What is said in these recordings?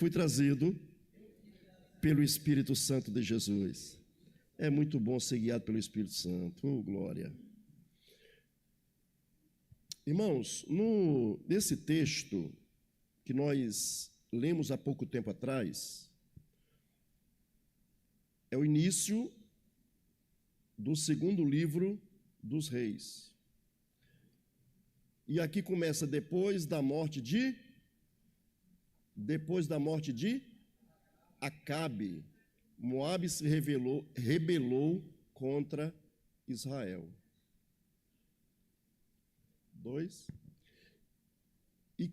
Fui trazido pelo Espírito Santo de Jesus. É muito bom ser guiado pelo Espírito Santo. Oh, glória. Irmãos, nesse texto que nós lemos há pouco tempo atrás, é o início do segundo livro dos reis. E aqui começa depois da morte de Acabe. Moabe se rebelou contra Israel. 2. E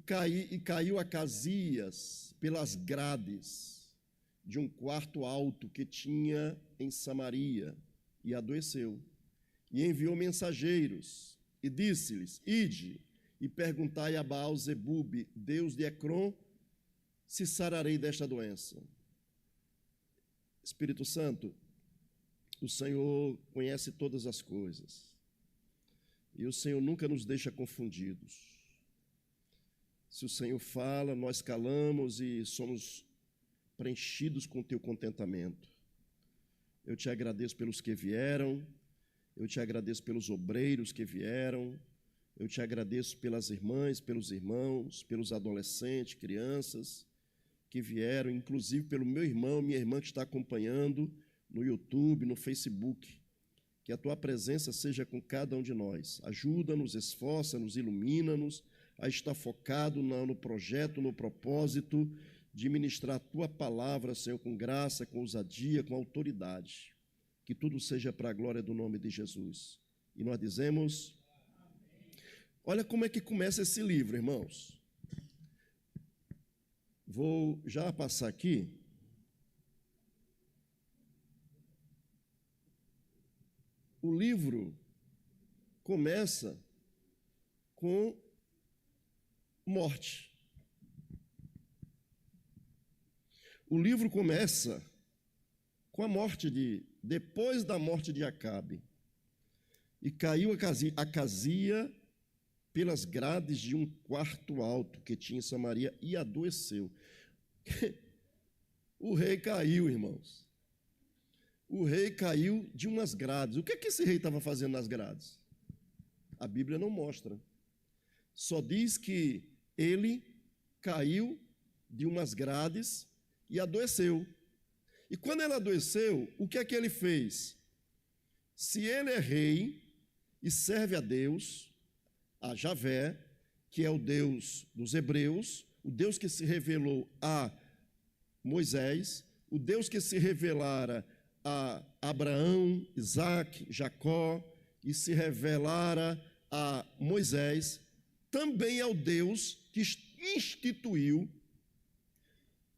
caiu Acasias pelas grades de um quarto alto que tinha em Samaria, e adoeceu. E enviou mensageiros, e disse-lhes: Ide, e perguntai a Baal-zebub, Deus de Ecrom, se sararei desta doença. Espírito Santo, o Senhor conhece todas as coisas, e o Senhor nunca nos deixa confundidos. Se o Senhor fala, nós calamos e somos preenchidos com o teu contentamento. Eu te agradeço pelos que vieram, eu te agradeço pelos obreiros que vieram, eu te agradeço pelas irmãs, pelos irmãos, pelos adolescentes, crianças que vieram, inclusive pelo meu irmão, minha irmã que está acompanhando no YouTube, no Facebook. Que a tua presença seja com cada um de nós. Ajuda-nos, esforça-nos, ilumina-nos a estar focado no projeto, no propósito de ministrar a tua palavra, Senhor, com graça, com ousadia, com autoridade. Que tudo seja para a glória do nome de Jesus. E nós dizemos... Olha como é que começa esse livro, irmãos. Vou já passar aqui. O livro começa com morte. O livro começa com a morte depois da morte de Acabe. E caiu Acasias pelas grades de um quarto alto que tinha em Samaria e adoeceu. O rei caiu, irmãos. O rei caiu de umas grades. O que é que esse rei estava fazendo nas grades? A Bíblia não mostra. Só diz que ele caiu de umas grades e adoeceu. E quando ele adoeceu, o que é que ele fez? Se ele é rei e serve a Deus, a Javé, que é o Deus dos hebreus, o Deus que se revelou a Moisés, o Deus que se revelara a Abraão, Isaque, Jacó, e se revelara a Moisés, também é o Deus que instituiu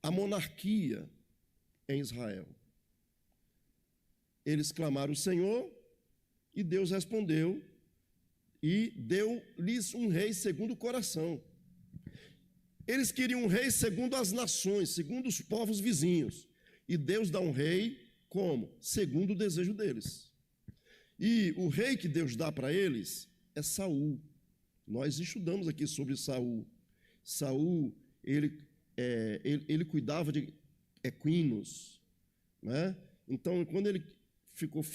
a monarquia em Israel. Eles clamaram o Senhor e Deus respondeu e deu-lhes um rei segundo o coração. Eles queriam um rei segundo as nações, segundo os povos vizinhos. E Deus dá um rei como? Segundo o desejo deles. E o rei que Deus dá para eles é Saul. Nós estudamos aqui sobre Saul. Saul, ele cuidava de equinos, né? Então, quando ele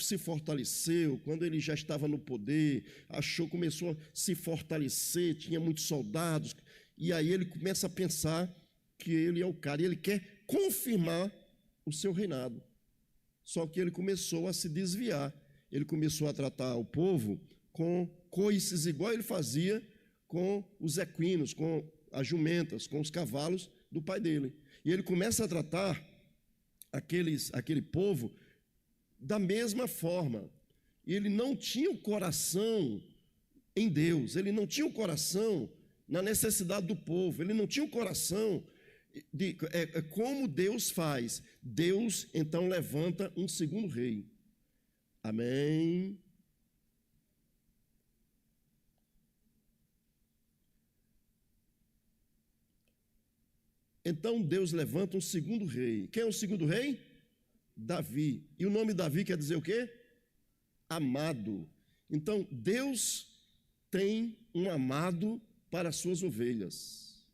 se fortaleceu, quando ele já estava no poder, começou a se fortalecer, tinha muitos soldados, e aí ele começa a pensar que ele é o cara, e ele quer confirmar o seu reinado. Só que ele começou a se desviar, ele começou a tratar o povo com coices, igual ele fazia com os equinos, com as jumentas, com os cavalos do pai dele. E ele começa a tratar aquele povo da mesma forma. E ele não tinha o coração em Deus, ele não tinha o coração na necessidade do povo, ele não tinha o coração como Deus faz. Deus então levanta um segundo rei. Amém. Então Deus levanta um segundo rei. Quem é o segundo rei? Davi. E o nome Davi quer dizer o quê? Amado. Então Deus tem um amado para as suas ovelhas.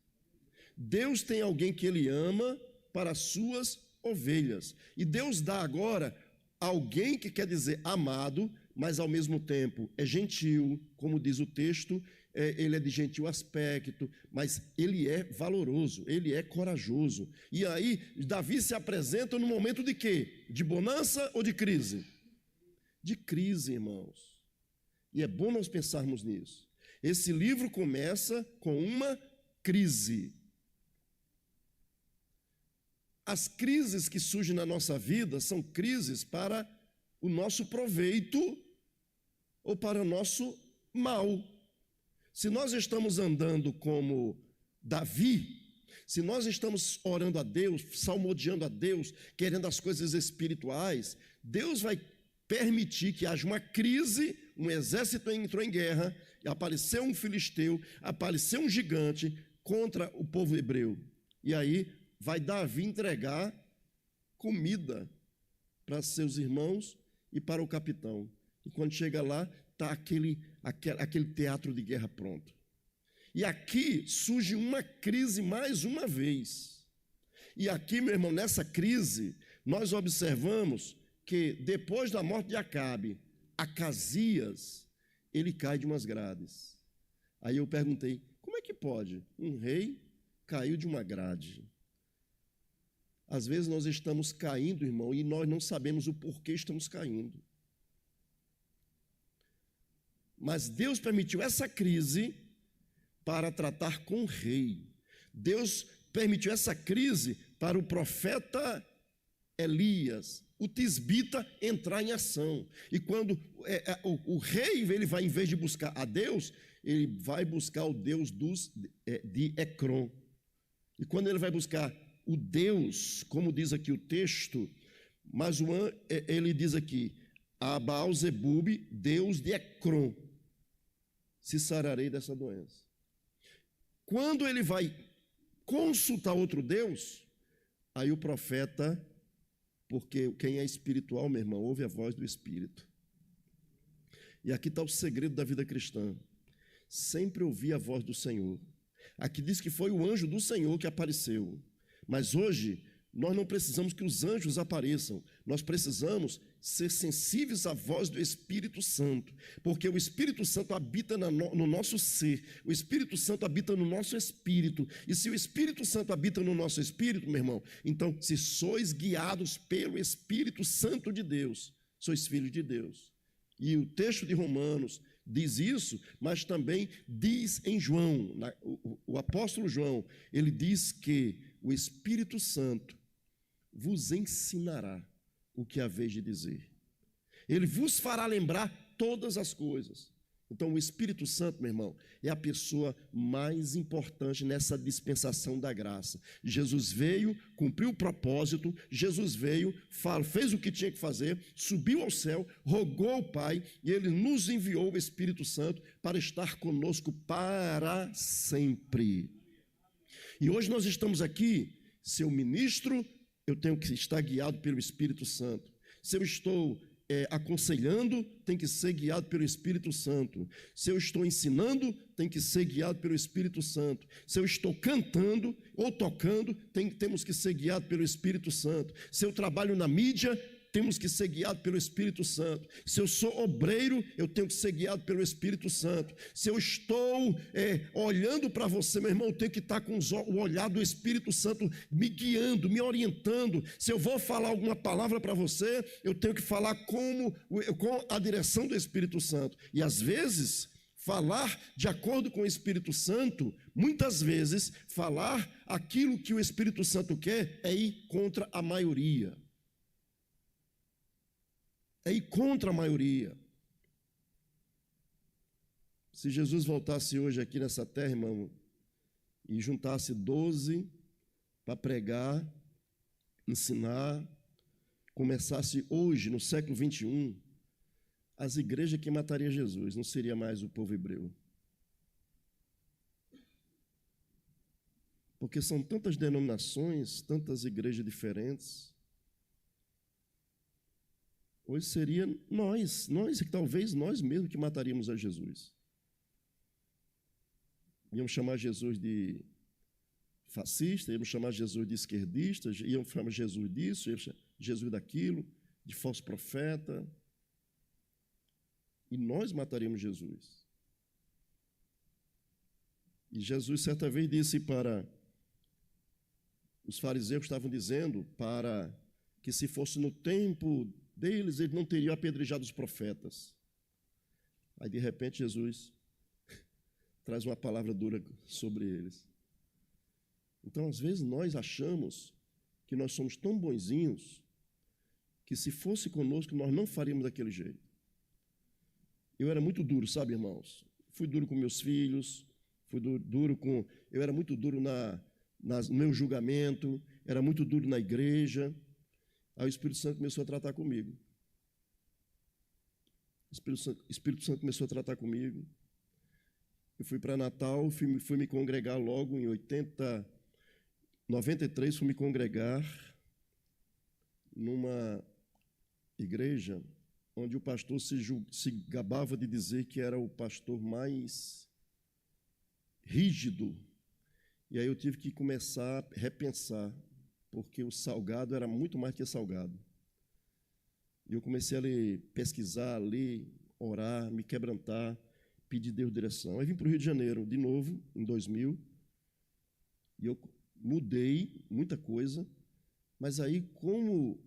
Deus tem alguém que ele ama para as suas ovelhas. E Deus dá agora alguém que quer dizer amado, mas ao mesmo tempo é gentil, como diz o texto, ele é de gentil aspecto, mas ele é valoroso, ele é corajoso. E aí, Davi se apresenta no momento de quê? De bonança ou de crise? De crise, irmãos. E é bom nós pensarmos nisso. Esse livro começa com uma crise. As crises que surgem na nossa vida são crises para o nosso proveito ou para o nosso mal. Se nós estamos andando como Davi, se nós estamos orando a Deus, salmodiando a Deus, querendo as coisas espirituais, Deus vai permitir que haja uma crise, um exército entrou em guerra, apareceu um filisteu, apareceu um gigante contra o povo hebreu. E aí vai Davi entregar comida para seus irmãos e para o capitão. E quando chega lá, está aquele teatro de guerra pronto. E aqui surge uma crise mais uma vez. E aqui, meu irmão, nessa crise, nós observamos que depois da morte de Acabe, Acasias, ele cai de umas grades. Aí eu perguntei, como é que pode? Um rei caiu de uma grade. Às vezes nós estamos caindo, irmão, e nós não sabemos o porquê estamos caindo. Mas Deus permitiu essa crise para tratar com o rei. Deus permitiu essa crise para o profeta Elias, o tisbita, entrar em ação. E quando o rei, ele vai, em vez de buscar a Deus, ele vai buscar o Deus de Ecrom. E quando ele vai buscar o Deus, como diz aqui o texto, Masuã, ele diz aqui, a Baal-Zebub, Deus de Ecrom, se sararei dessa doença. Quando ele vai consultar outro Deus, aí o profeta, porque quem é espiritual, meu irmão, ouve a voz do Espírito. E aqui está o segredo da vida cristã. Sempre ouvir a voz do Senhor. Aqui diz que foi o anjo do Senhor que apareceu. Mas hoje, nós não precisamos que os anjos apareçam. Nós precisamos ser sensíveis à voz do Espírito Santo, porque o Espírito Santo habita no nosso ser, o Espírito Santo habita no nosso espírito, e se o Espírito Santo habita no nosso espírito, meu irmão, então, se sois guiados pelo Espírito Santo de Deus, sois filhos de Deus. E o texto de Romanos diz isso, mas também diz em João, o apóstolo João, ele diz que o Espírito Santo vos ensinará o que haveis de dizer. Ele vos fará lembrar todas as coisas. Então, o Espírito Santo, meu irmão, é a pessoa mais importante nessa dispensação da graça. Jesus veio, cumpriu o propósito, Jesus veio, fez o que tinha que fazer, subiu ao céu, rogou ao Pai, e Ele nos enviou o Espírito Santo para estar conosco para sempre. E hoje nós estamos aqui, seu ministro, eu tenho que estar guiado pelo Espírito Santo. Se eu estou aconselhando, tem que ser guiado pelo Espírito Santo. Se eu estou ensinando, tem que ser guiado pelo Espírito Santo. Se eu estou cantando ou tocando, temos que ser guiado pelo Espírito Santo. Se eu trabalho na mídia, temos que ser guiados pelo Espírito Santo. Se eu sou obreiro, eu tenho que ser guiado pelo Espírito Santo. Se eu estou olhando para você, meu irmão, eu tenho que estar com o olhar do Espírito Santo me guiando, me orientando. Se eu vou falar alguma palavra para você, eu tenho que falar com a direção do Espírito Santo. E às vezes, falar de acordo com o Espírito Santo, muitas vezes, falar aquilo que o Espírito Santo quer é ir contra a maioria. É ir contra a maioria. Se Jesus voltasse hoje aqui nessa terra, irmão, e juntasse 12 para pregar, ensinar, começasse hoje, no século 21, as igrejas que matariam Jesus, não seria mais o povo hebreu. Porque são tantas denominações, tantas igrejas diferentes. Hoje seria nós, talvez nós mesmos que mataríamos a Jesus. Íamos chamar Jesus de fascista, iam chamar Jesus de esquerdista, iam chamar Jesus disso, iam chamar Jesus daquilo, de falso profeta. E nós mataríamos Jesus. E Jesus, certa vez, disse para os fariseus que estavam dizendo para que, se fosse no tempo deles, eles não teriam apedrejado os profetas. Aí, de repente, Jesus traz uma palavra dura sobre eles. Então, às vezes, nós achamos que nós somos tão bonzinhos que, se fosse conosco, nós não faríamos daquele jeito. Eu era muito duro, sabe, irmãos? Fui duro com meus filhos, eu era muito duro no meu julgamento, era muito duro na igreja. Aí o Espírito Santo começou a tratar comigo. O Espírito Santo começou a tratar comigo. Eu fui para Natal, fui me congregar logo em 93, fui me congregar numa igreja onde o pastor se gabava de dizer que era o pastor mais rígido. E aí eu tive que começar a repensar, porque o salgado era muito mais que salgado. E eu comecei a pesquisar, ler, orar, me quebrantar, pedir Deus direção. Aí vim para o Rio de Janeiro de novo, em 2000, e eu mudei muita coisa, mas aí, como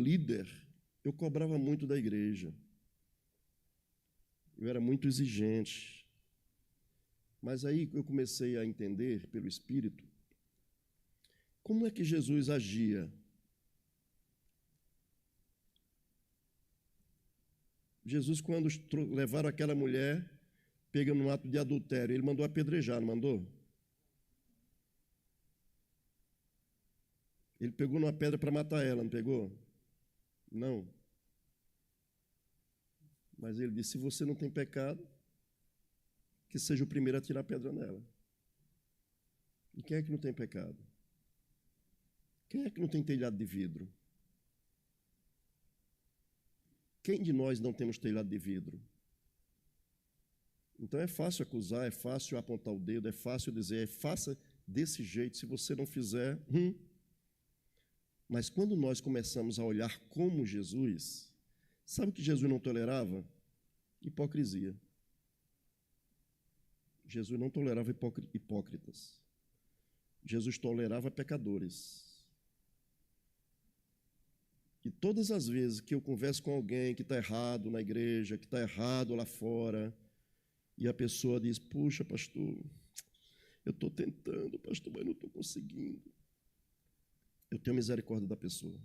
líder, eu cobrava muito da igreja. Eu era muito exigente. Mas aí eu comecei a entender, pelo Espírito, como é que Jesus agia. Jesus, quando levaram aquela mulher, pegando no ato de adultério, ele mandou apedrejar, não mandou? Ele pegou numa pedra para matar ela, não pegou? Não. Mas ele disse, se você não tem pecado, que seja o primeiro a tirar a pedra nela. E quem é que não tem pecado? Quem é que não tem telhado de vidro? Quem de nós não temos telhado de vidro? Então é fácil acusar, é fácil apontar o dedo, é fácil dizer, faça desse jeito, se você não fizer, Mas quando nós começamos a olhar como Jesus, sabe o que Jesus não tolerava? Hipocrisia. Jesus não tolerava hipócritas. Jesus tolerava pecadores. E todas as vezes que eu converso com alguém que está errado na igreja, que está errado lá fora, e a pessoa diz, puxa, pastor, eu estou tentando, pastor, mas não estou conseguindo. Eu tenho misericórdia da pessoa.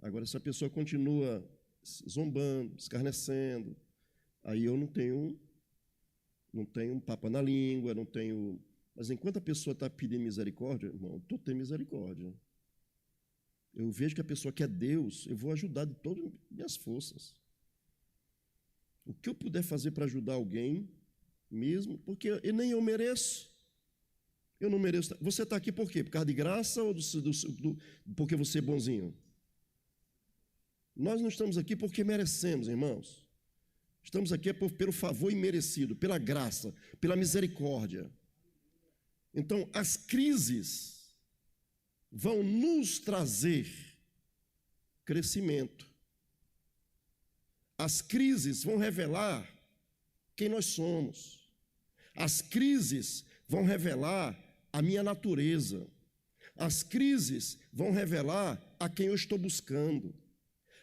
Agora, se a pessoa continua zombando, escarnecendo, aí eu não tenho papa na língua, não tenho... Mas enquanto a pessoa está pedindo misericórdia, irmão, eu estou tendo misericórdia. Eu vejo que a pessoa quer Deus, eu vou ajudar de todas as minhas forças. O que eu puder fazer para ajudar alguém, mesmo, porque nem eu mereço. Eu não mereço. Você está aqui por quê? Por causa de graça ou porque você é bonzinho? Nós não estamos aqui porque merecemos, irmãos. Estamos aqui pelo favor imerecido, pela graça, pela misericórdia. Então, as crises vão nos trazer crescimento. As crises vão revelar quem nós somos. As crises vão revelar a minha natureza. As crises vão revelar a quem eu estou buscando.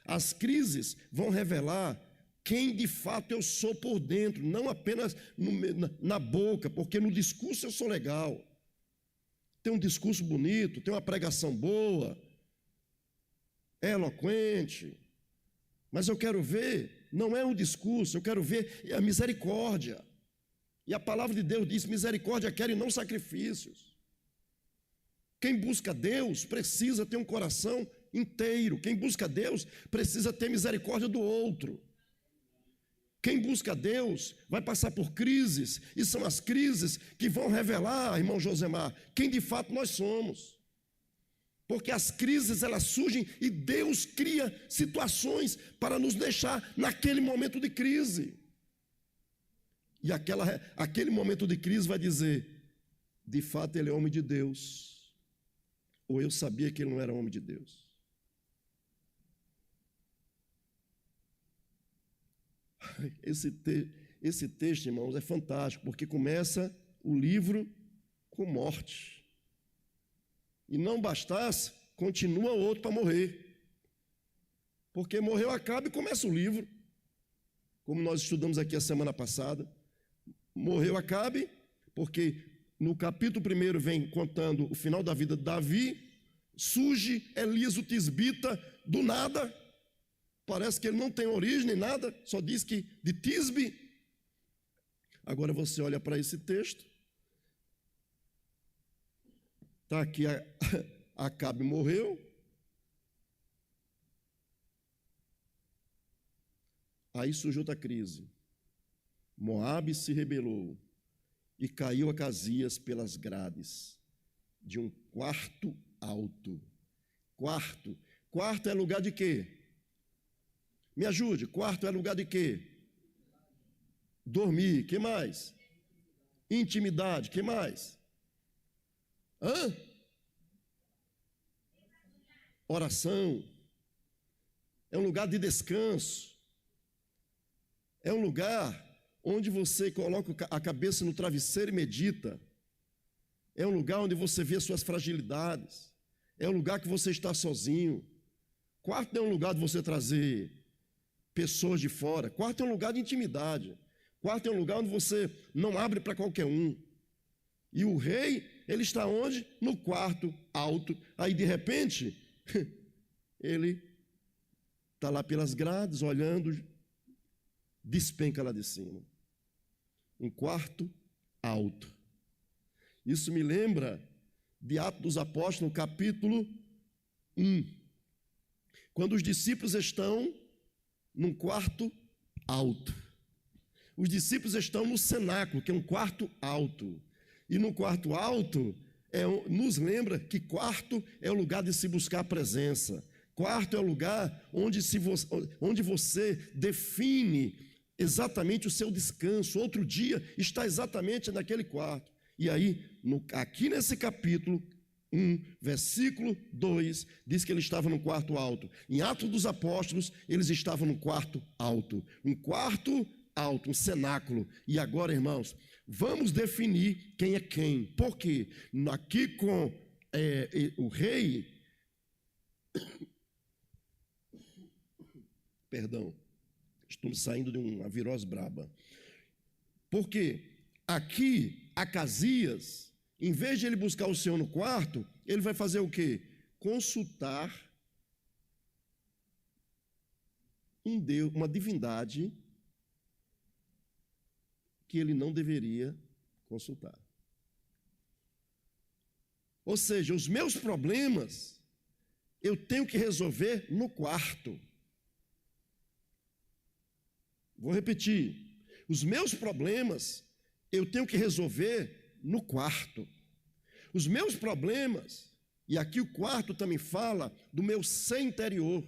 As crises vão revelar quem de fato eu sou por dentro, não apenas na boca, porque no discurso eu sou legal. Tem um discurso bonito, tem uma pregação boa, é eloquente, mas eu quero ver, não é um discurso, eu quero ver a misericórdia. E a palavra de Deus diz, misericórdia quer e não sacrifícios. Quem busca Deus precisa ter um coração inteiro. Quem busca Deus precisa ter misericórdia do outro. Quem busca Deus vai passar por crises, e são as crises que vão revelar, irmão Josemar, quem de fato nós somos. Porque as crises, elas surgem e Deus cria situações para nos deixar naquele momento de crise. E aquele momento de crise vai dizer, de fato ele é homem de Deus, ou eu sabia que ele não era homem de Deus. Esse texto, irmãos, é fantástico, porque começa o livro com morte. E não bastasse, continua outro para morrer. Porque morreu Acabe e começa o livro. Como nós estudamos aqui a semana passada. Morreu Acabe, porque no capítulo 1 vem contando o final da vida de Davi, surge Elias o Tisbita do nada. Parece que ele não tem origem nem nada, só diz que de Tisbe. Agora você olha para esse texto, está aqui, Acabe morreu, aí surgiu outra crise. Moabe se rebelou e caiu Acasias pelas grades de um quarto alto. Quarto é lugar de quê? Me ajude, quarto é lugar de quê? Dormir, que mais? Intimidade, que mais? Oração. É um lugar de descanso. É um lugar onde você coloca a cabeça no travesseiro e medita. É um lugar onde você vê suas fragilidades. É um lugar que você está sozinho. Quarto não é um lugar de você trazer pessoas de fora. Quarto é um lugar de intimidade. Quarto é um lugar onde você não abre para qualquer um. E o rei, ele está onde? No quarto alto. Aí, de repente, ele está lá pelas grades, olhando, despenca lá de cima. Um quarto alto. Isso me lembra de Atos dos Apóstolos, capítulo 1. Quando os discípulos estão num quarto alto. Os discípulos estão no cenáculo, que é um quarto alto. E no quarto alto, nos lembra que quarto é o lugar de se buscar a presença. Quarto é o lugar onde você define exatamente o seu descanso. Outro dia está exatamente naquele quarto. E aí, aqui nesse capítulo 1, versículo 2, diz que ele estava no quarto alto. Em Atos dos Apóstolos, eles estavam no quarto alto. Um quarto alto, um cenáculo. E agora, irmãos, vamos definir quem é quem. Por quê? Aqui com o rei... Perdão, estou saindo de uma virose braba. Porque aqui, Acasias, em vez de ele buscar o Senhor no quarto, ele vai fazer o quê? Consultar um Deus, uma divindade que ele não deveria consultar. Ou seja, os meus problemas eu tenho que resolver no quarto. Vou repetir. Os meus problemas eu tenho que resolver no quarto. Os meus problemas, e aqui o quarto também fala do meu ser interior.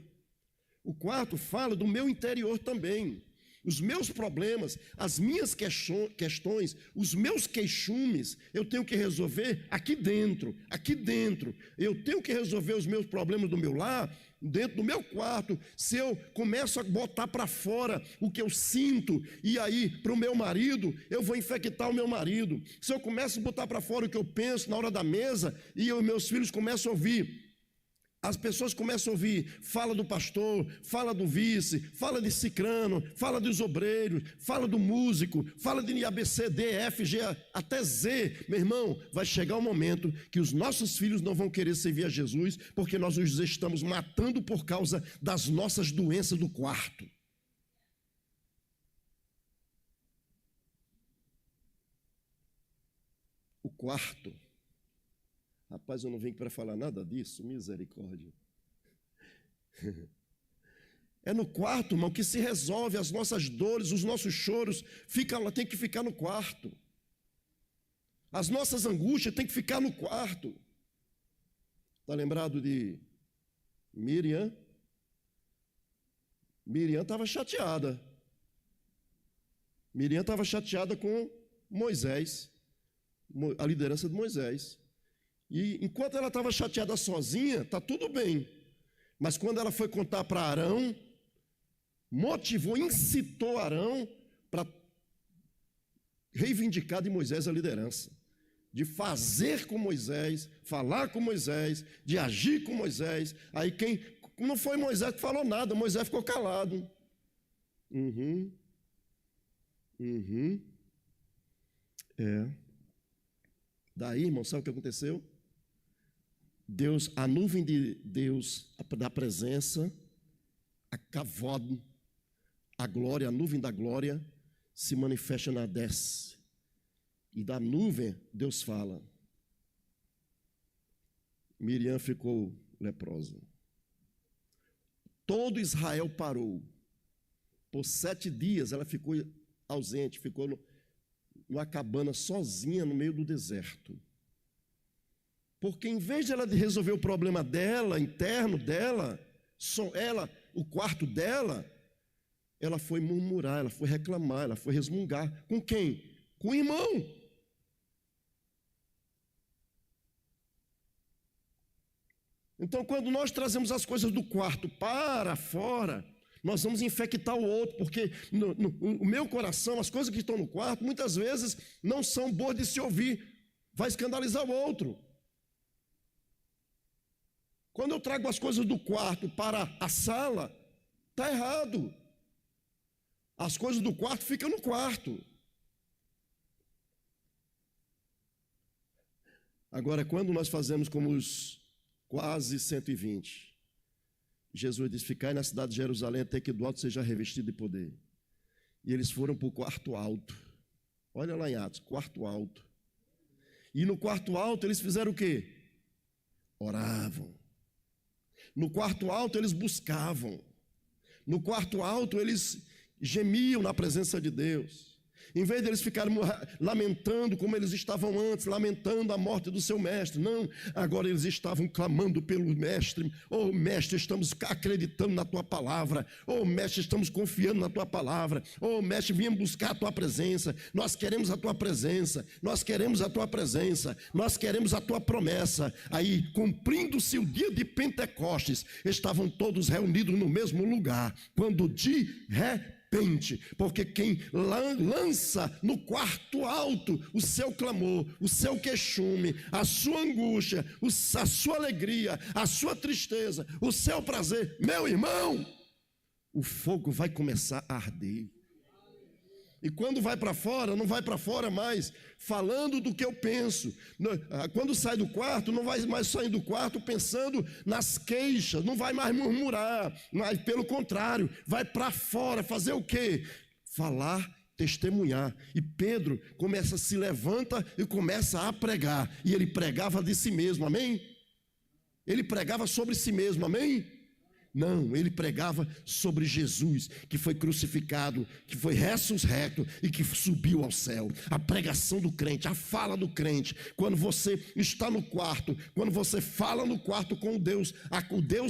O quarto fala do meu interior também. Os meus problemas, as minhas questões, os meus queixumes, eu tenho que resolver aqui dentro, aqui dentro. Eu tenho que resolver os meus problemas do meu lar, dentro do meu quarto. Se eu começo a botar para fora o que eu sinto, e aí para o meu marido, eu vou infectar o meu marido. Se eu começo a botar para fora o que eu penso na hora da mesa, e os meus filhos começam a ouvir, as pessoas começam a ouvir, fala do pastor, fala do vice, fala de cicrano, fala dos obreiros, fala do músico, fala de A, B, C, D, F, G, até Z. Meu irmão, vai chegar um momento que os nossos filhos não vão querer servir a Jesus, porque nós os estamos matando por causa das nossas doenças do quarto. O quarto. Rapaz, eu não vim para falar nada disso, misericórdia. É no quarto, irmão, que se resolve as nossas dores, os nossos choros, tem que ficar no quarto. As nossas angústias tem que ficar no quarto. Está lembrado de Miriam? Miriam estava chateada. Miriam estava chateada com Moisés. a liderança de Moisés. E enquanto ela estava chateada sozinha, está tudo bem. Mas quando ela foi contar para Arão, motivou, incitou Arão para reivindicar de Moisés a liderança, de fazer com Moisés, falar com Moisés, de agir com Moisés. Aí não foi Moisés que falou nada, Moisés ficou calado. Daí, irmão, sabe o que aconteceu? A nuvem de Deus, da presença, a kavod, a glória, a nuvem da glória, se manifesta na desce. E da nuvem, Deus fala. Miriam ficou leprosa. Todo Israel parou. Por 7 dias ela ficou ausente, ficou numa cabana sozinha no meio do deserto. Porque em vez de ela resolver o problema dela, interno dela, só ela, o quarto dela, ela foi murmurar, ela foi reclamar, ela foi resmungar. Com quem? Com o irmão. Então, quando nós trazemos as coisas do quarto para fora, nós vamos infectar o outro, porque no meu coração, as coisas que estão no quarto, muitas vezes não são boas de se ouvir, vai escandalizar o outro. Quando eu trago as coisas do quarto para a sala, está errado. As coisas do quarto ficam no quarto. Agora, quando nós fazemos como os quase 120, Jesus diz: ficai na cidade de Jerusalém até que do alto seja revestido de poder. E eles foram para o quarto alto. Olha lá em Atos, quarto alto. E no quarto alto eles fizeram o quê? Oravam. No quarto alto eles buscavam. No quarto alto eles gemiam na presença de Deus. Em vez de eles ficarem lamentando como eles estavam antes, lamentando a morte do seu mestre, não, agora eles estavam clamando pelo mestre. Oh mestre, estamos acreditando na tua palavra. Oh mestre, estamos confiando na tua palavra. Oh mestre, viemos buscar a tua presença. Nós queremos a tua presença. Nós queremos a tua presença. Nós queremos a tua promessa. Aí, cumprindo-se o dia de Pentecostes, estavam todos reunidos no mesmo lugar, quando de repente, porque quem lança no quarto alto o seu clamor, o seu queixume, a sua angústia, a sua alegria, a sua tristeza, o seu prazer, meu irmão, o fogo vai começar a arder. E quando vai para fora, não vai para fora mais falando do que eu penso. Quando sai do quarto, não vai mais sair do quarto pensando nas queixas, não vai mais murmurar, mas pelo contrário, vai para fora fazer o quê? Falar, testemunhar. E Pedro se levanta e começa a pregar. E ele pregava de si mesmo, amém? Ele pregava sobre si mesmo, amém? Não, ele pregava sobre Jesus, que foi crucificado, que foi ressurreto e que subiu ao céu. A pregação do crente, a fala do crente, quando você está no quarto, quando você fala no quarto com o Deus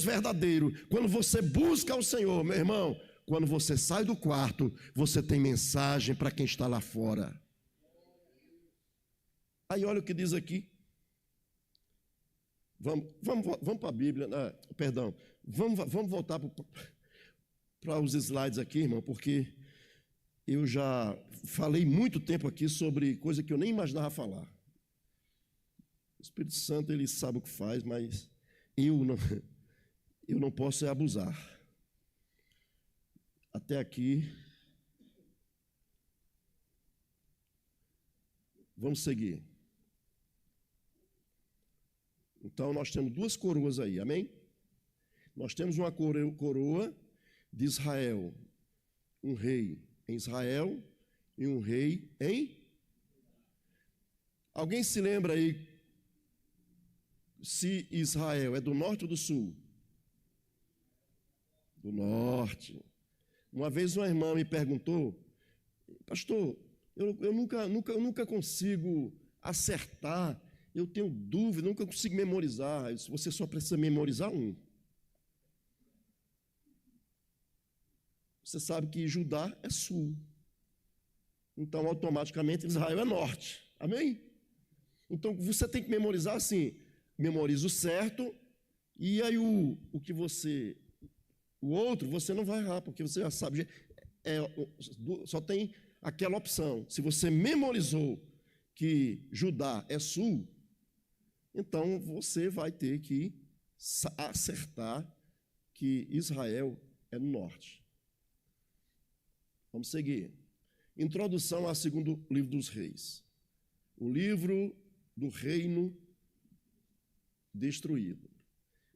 verdadeiro, quando você busca o Senhor, meu irmão, quando você sai do quarto, você tem mensagem para quem está lá fora. Aí olha o que diz aqui. Vamos para a Bíblia, perdão. Vamos voltar para os slides aqui, irmão, porque eu já falei muito tempo aqui sobre coisa que eu nem imaginava falar. O Espírito Santo, ele sabe o que faz, mas eu não posso abusar. Até aqui. Vamos seguir. Então, nós temos 2 coroas aí, amém? Nós temos uma coroa de Israel, um rei em Israel e um rei em... Alguém se lembra aí se Israel é do norte ou do sul? Do norte. Uma vez uma irmã me perguntou: pastor, eu nunca consigo acertar, eu tenho dúvida, nunca consigo memorizar. Você só precisa memorizar um. Você sabe que Judá é sul. Então, automaticamente, Israel é norte. Amém? Então, você tem que memorizar assim, memoriza o certo, e aí o outro você não vai errar, porque você já sabe, só tem aquela opção. Se você memorizou que Judá é sul, então você vai ter que acertar que Israel é no norte. Vamos seguir. Introdução ao segundo livro dos reis. O livro do reino destruído.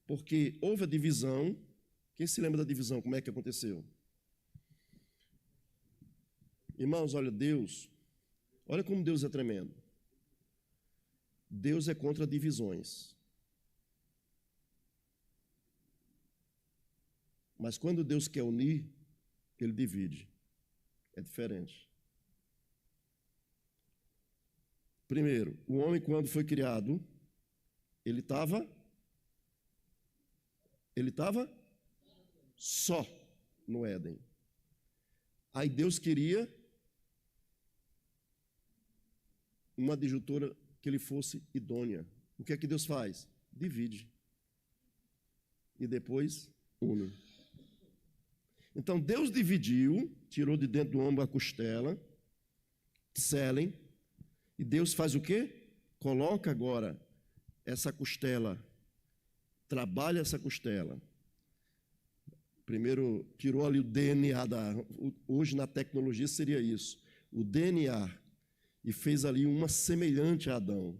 Porque houve a divisão. Quem se lembra da divisão? Como é que aconteceu? Irmãos, olha, olha como Deus é tremendo. Deus é contra divisões. Mas quando Deus quer unir, Ele divide. É diferente. Primeiro, o homem, quando foi criado, ele estava só no Éden. Aí Deus queria uma adjuntora que ele fosse idônea. O que é que Deus faz? Divide. E depois une. Então Deus dividiu, tirou de dentro do homem a costela, selem, e Deus faz o quê? Coloca agora essa costela, trabalha essa costela. Primeiro, tirou ali o DNA, hoje na tecnologia seria isso, o DNA, e fez ali uma semelhante a Adão.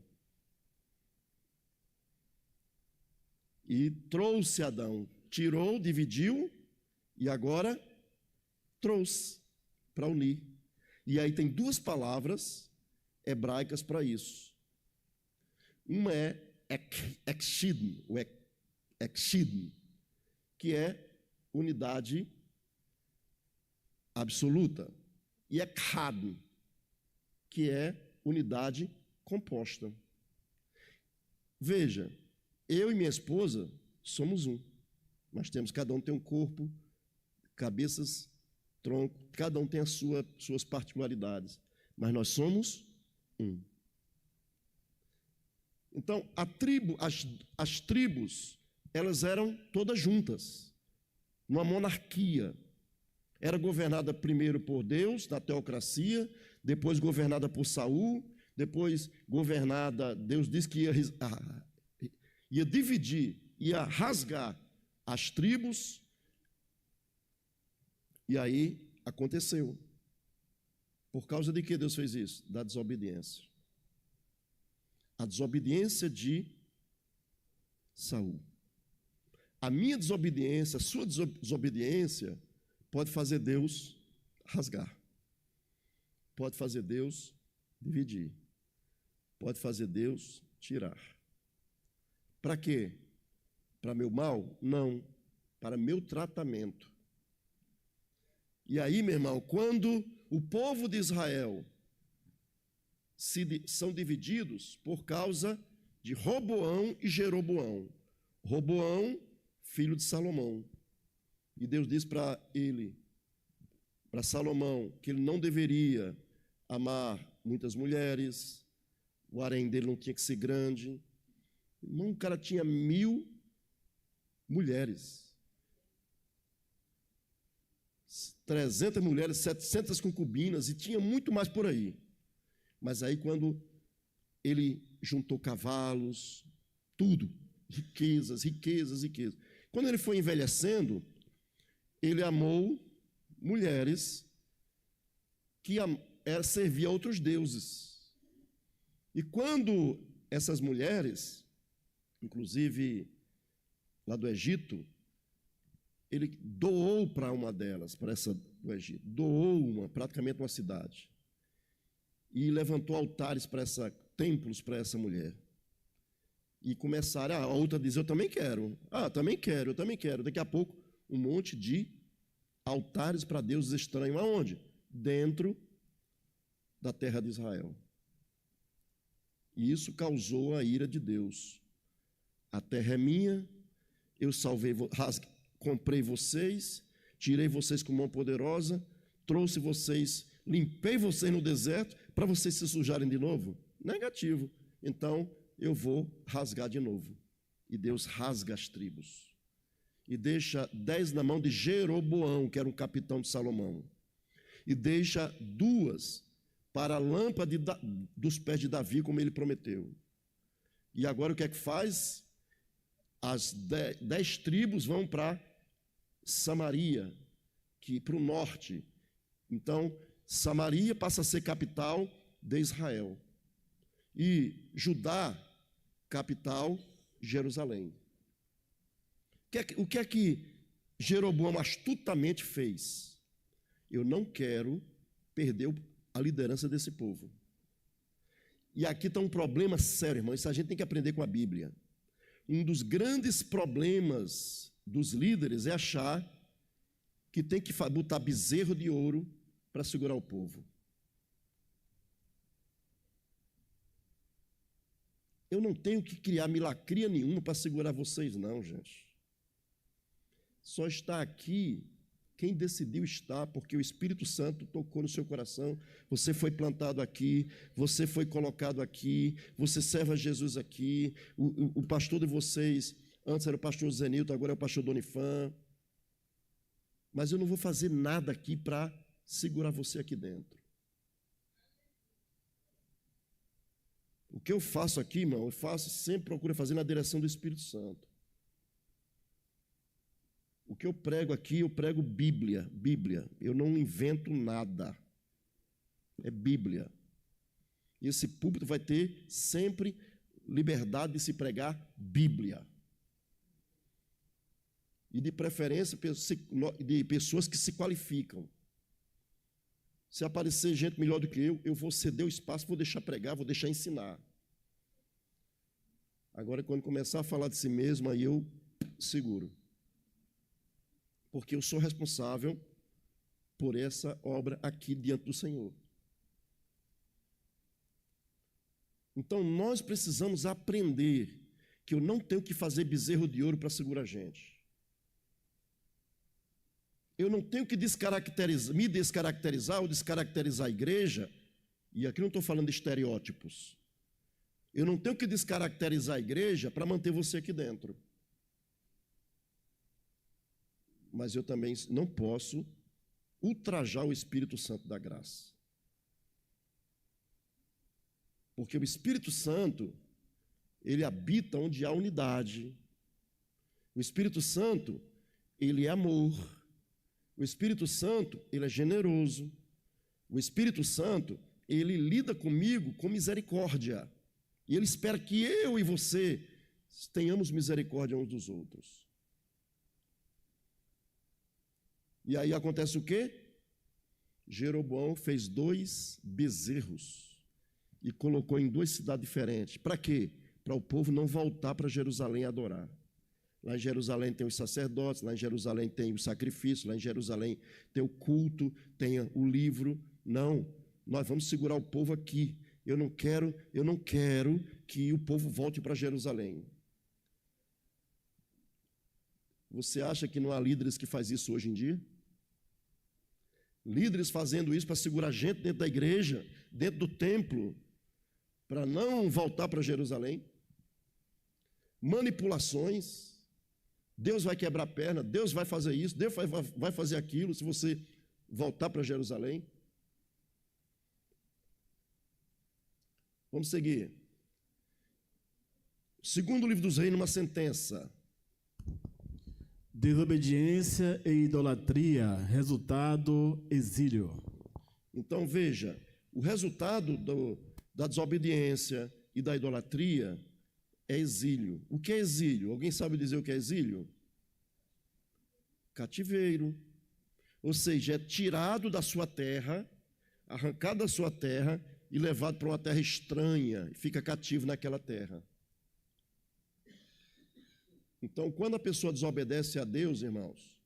E trouxe Adão, tirou, dividiu, e agora trouxe para unir. E aí tem duas palavras hebraicas para isso. Uma é ekshid, que é unidade absoluta, e ekhad, que é unidade composta. Veja, eu e minha esposa somos um, mas cada um tem um corpo, cabeças, tronco, cada um tem as suas particularidades, mas nós somos um. Então, as tribos, elas eram todas juntas, numa monarquia. Era governada primeiro por Deus, na teocracia, depois governada por Saul, depois governada, Deus disse que ia dividir, ia rasgar as tribos, e aí aconteceu. Por causa de que Deus fez isso? Da desobediência. A desobediência de Saul. A minha desobediência, a sua desobediência, pode fazer Deus rasgar. Pode fazer Deus dividir. Pode fazer Deus tirar. Para quê? Para meu mal? Não. Para meu tratamento. E aí, meu irmão, quando o povo de Israel são divididos por causa de Roboão e Jeroboão. Roboão, filho de Salomão. E Deus diz para Salomão, que ele não deveria amar muitas mulheres, o harém dele não tinha que ser grande. O cara tinha 1000 mulheres. 300 mulheres, 700 concubinas, e tinha muito mais por aí. Mas aí quando ele juntou cavalos, tudo, riquezas. Quando ele foi envelhecendo, ele amou mulheres que serviam a outros deuses. E quando essas mulheres, inclusive lá do Egito, ele doou para uma delas, para essa do Egito, doou praticamente uma cidade. E levantou altares templos para essa mulher. E começaram, a outra diz, eu também quero. Eu também quero. Daqui a pouco, um monte de altares para deuses estranhos. Aonde? Dentro da terra de Israel. E isso causou a ira de Deus. A terra é minha, eu comprei vocês, tirei vocês com mão poderosa, trouxe vocês, limpei vocês no deserto, para vocês se sujarem de novo? Negativo. então eu vou rasgar de novo. E Deus rasga as tribos. E deixa 10 na mão de Jeroboão, que era um capitão de Salomão. E deixa 2 para a lâmpada dos pés de Davi, como ele prometeu. E agora o que é que faz? As 10 tribos vão para Samaria, para o norte. Então, Samaria passa a ser capital de Israel. E Judá, capital, Jerusalém. O que é que Jeroboão astutamente fez? Eu não quero perder a liderança desse povo. E aqui está um problema sério, irmão. Isso a gente tem que aprender com a Bíblia. Um dos grandes problemas dos líderes é achar que tem que botar bezerro de ouro para segurar o povo. Eu não tenho que criar milacria nenhuma para segurar vocês, não, gente. Só está aqui quem decidiu estar, porque o Espírito Santo tocou no seu coração. Você foi plantado aqui, você foi colocado aqui, você serve a Jesus aqui. O pastor de vocês, antes era o pastor Zenilton, agora é o pastor Donifan. Mas eu não vou fazer nada aqui para segurar você aqui dentro. O que eu faço aqui, irmão, sempre procuro fazer na direção do Espírito Santo. O que eu prego aqui, eu prego Bíblia. Eu não invento nada. É Bíblia. E esse púlpito vai ter sempre liberdade de se pregar Bíblia. E de preferência de pessoas que se qualificam. Se aparecer gente melhor do que eu vou ceder o espaço, vou deixar pregar, vou deixar ensinar. Agora, quando começar a falar de si mesmo, aí eu seguro. Porque eu sou responsável por essa obra aqui diante do Senhor. Então, nós precisamos aprender que eu não tenho que fazer bezerro de ouro para segurar a gente. Eu não tenho que me descaracterizar ou descaracterizar a igreja, e aqui não estou falando de estereótipos. Eu não tenho que descaracterizar a igreja para manter você aqui dentro. Mas eu também não posso ultrajar o Espírito Santo da graça. Porque o Espírito Santo, ele habita onde há unidade. O Espírito Santo, ele é amor. O Espírito Santo, ele é generoso. O Espírito Santo, ele lida comigo com misericórdia. E ele espera que eu e você tenhamos misericórdia uns dos outros. E aí acontece o quê? Jeroboão fez 2 bezerros e colocou em 2 cidades diferentes. Para quê? Para o povo não voltar para Jerusalém adorar. Lá em Jerusalém tem os sacerdotes, lá em Jerusalém tem o sacrifício, lá em Jerusalém tem o culto, tem o livro. Não, nós vamos segurar o povo aqui. Eu não quero que o povo volte para Jerusalém. Você acha que não há líderes que fazem isso hoje em dia? Líderes fazendo isso para segurar gente dentro da igreja, dentro do templo, para não voltar para Jerusalém. Manipulações. Deus vai quebrar a perna, Deus vai fazer isso, Deus vai fazer aquilo se você voltar para Jerusalém. Vamos seguir. Segundo livro dos Reis, uma sentença. Desobediência e idolatria, resultado, exílio. Então, veja, o resultado da desobediência e da idolatria é exílio. O que é exílio? Alguém sabe dizer o que é exílio? Cativeiro. Ou seja, é tirado da sua terra, arrancado da sua terra e levado para uma terra estranha, e fica cativo naquela terra. Então, quando a pessoa desobedece a Deus, irmãos,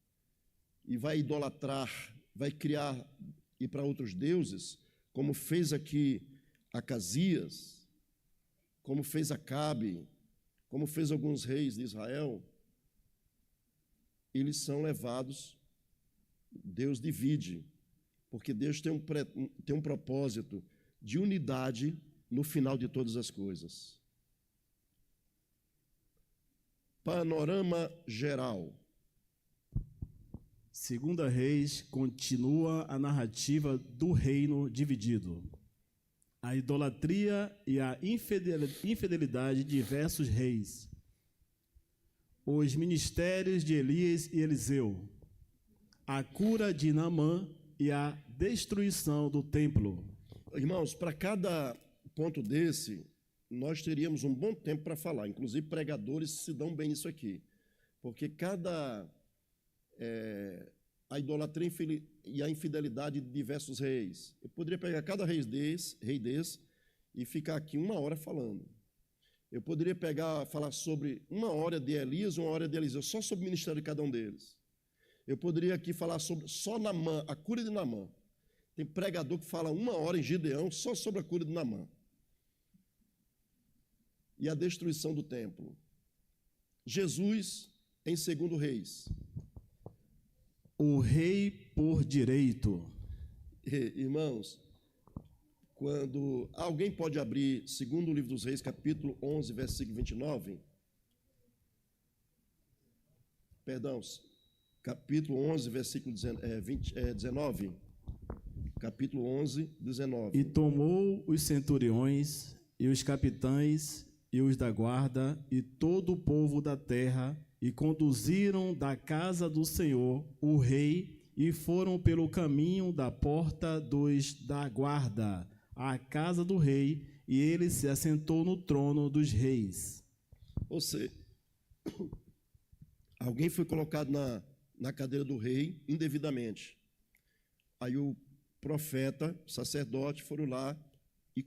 e vai idolatrar, vai criar, ir para outros deuses, como fez aqui Acasias, como fez Acabe, como fez alguns reis de Israel, eles são levados, Deus divide, porque Deus tem um propósito de unidade no final de todas as coisas. Panorama geral. Segunda Reis continua a narrativa do reino dividido. A idolatria e a infidelidade de diversos reis. Os ministérios de Elias e Eliseu. A cura de Naamã e a destruição do templo. Irmãos, para cada ponto desse, nós teríamos um bom tempo para falar. Inclusive, pregadores se dão bem nisso aqui. Porque a idolatria e a infidelidade de diversos reis. Eu poderia pegar cada rei desse e ficar aqui 1 hora falando. Eu poderia falar sobre 1 hora de Elias, 1 hora de Eliseu, só sobre o ministério de cada um deles. Eu poderia aqui falar sobre só Naamã, a cura de Naamã. Tem pregador que fala 1 hora em Gideão só sobre a cura de Naamã. E a destruição do templo. Jesus em 2 Reis. O rei por direito. Irmãos, quando alguém pode abrir 2º livro dos Reis, capítulo 11, versículo 29. Perdão, capítulo 11, versículo 19. Capítulo 11, 19. E tomou os centuriões e os capitães e os da guarda e todo o povo da terra e conduziram da casa do Senhor o rei e foram pelo caminho da porta dos da guarda à casa do rei, e ele se assentou no trono dos reis. Ou seja, alguém foi colocado na cadeira do rei indevidamente. Aí o profeta, o sacerdote foram lá e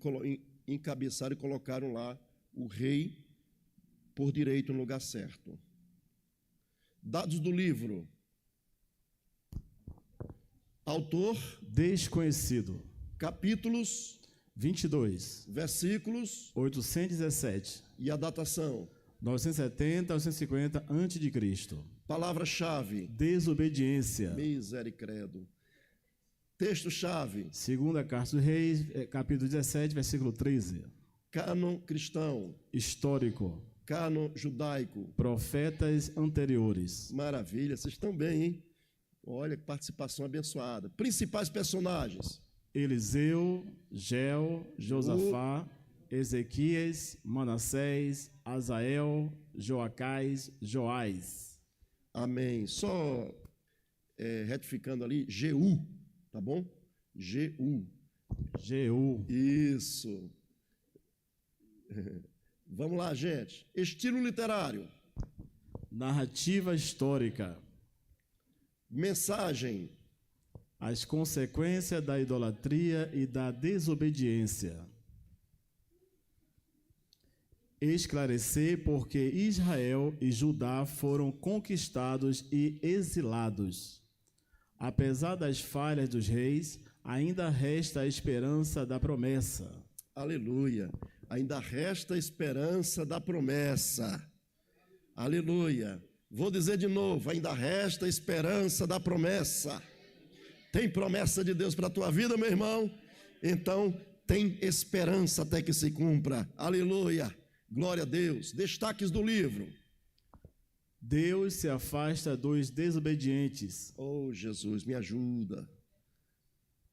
encabeçaram e colocaram lá o rei por direito no lugar certo. Dados do livro. Autor. Desconhecido. Capítulos. 22. Versículos. 817. E a datação. 970 a 850 a.C. Palavra-chave. Desobediência. Misericredo. Texto-chave. 2ª Carta dos Reis, capítulo 17, versículo 13. Cânon cristão. Histórico. Cânon judaico. Profetas anteriores. Maravilha, vocês estão bem, hein? Olha que participação abençoada. Principais personagens. Eliseu, Geu, Josafá, Ezequias, Manassés, Azael, Joacás, Joás. Amém. Só retificando ali, Jeú, tá bom? Jeú. Isso. Vamos lá, gente. Estilo literário. Narrativa histórica. Mensagem. As consequências da idolatria e da desobediência. Esclarecer porque Israel e Judá foram conquistados e exilados. Apesar das falhas dos reis, ainda resta a esperança da promessa. Aleluia. Ainda resta a esperança da promessa. Aleluia. Vou dizer de novo, ainda resta a esperança da promessa. Tem promessa de Deus para a tua vida, meu irmão? Então, tem esperança até que se cumpra. Aleluia. Glória a Deus. Destaques do livro. Deus se afasta dos desobedientes. Oh, Jesus, me ajuda.